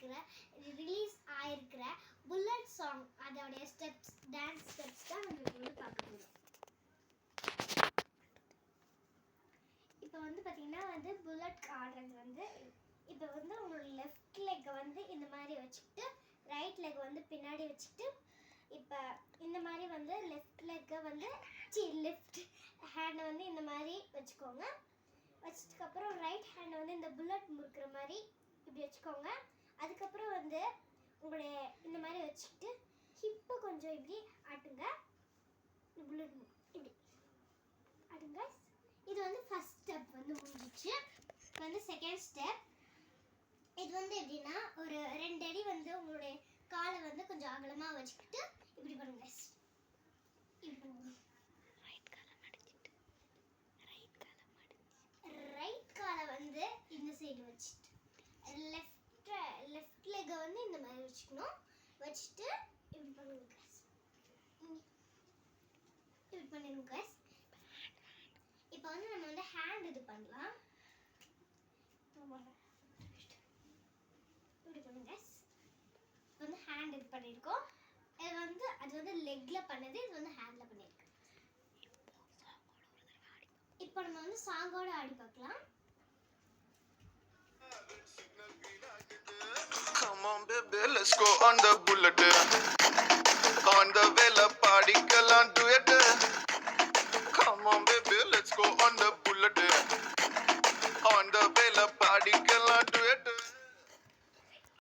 இருக்கிற release ஆயிருக்கிற bullet song அதோடைய steps dance steps தான் நம்ம வந்து பார்க்க போகிறோம். இப்போ வந்து பார்த்தீங்கன்னா வந்து புல்லட் ஆடுறது வந்து இப்போ வந்து உங்களோட லெஃப்ட் லெக்கை வந்து இந்த மாதிரி வச்சுக்கிட்டு ரைட் லெக் வந்து பின்னாடி வச்சுக்கிட்டு இப்போ இந்த மாதிரி வந்து லெஃப்ட் லெக்கை வந்து லெஃப்ட் ஹேண்டை வந்து இந்த மாதிரி வச்சுக்கோங்க. வச்சதுக்கப்புறம் ரைட் ஹேண்டை வந்து இந்த புல்லட் முறுக்கிற மாதிரி இப்படி வச்சுக்கோங்க. அதுக்கப்புறம் வந்து உங்களுடைய இந்த மாதிரி வச்சுக்கிட்டு ஹிப்பை கொஞ்சம் இப்படி ஆட்டுங்க. புல்லட் இப்படி ஆட்டுங்க. இது வந்து ஃபர்ஸ்ட் ஸ்டெப் வந்து முடிஞ்சிச்சு. இப்போ வந்து செகண்ட் ஸ்டெப். இது வந்து எப்படின்னா ஒரு 2 அடி வந்து உங்களுடைய காலை வந்து கொஞ்சம் அகலமாக வச்சுக்கிட்டு இப்படி பண்ணுங்க. இப்படி பண்ணுங்க. ரைட் காலை வந்து இந்த சைடு வச்சுட்டு லெஃப்ட் லெக்கை வந்து இந்த மாதிரி வச்சுக்கணும். வச்சுட்டு இப்படி பண்ணுங்க guys. இப்படி பண்ணிடுங்க guys. இப்போ வந்து நம்ம வந்து ஹேண்ட் இது பண்ணலாம். இப்படி பண்ணுங்க guys. இப்போ வந்து ஹேண்ட் இது பண்ணியிருக்கோம். இது வந்து அது வந்து லெக்ல பண்ணது, இது வந்து ஹேண்ட்ல பண்ணியிருக்கோம். இப்போ நம்ம வந்து சாங்கோட ஆடி பார்க்கலாம். Come on baby, let's go on the bullet.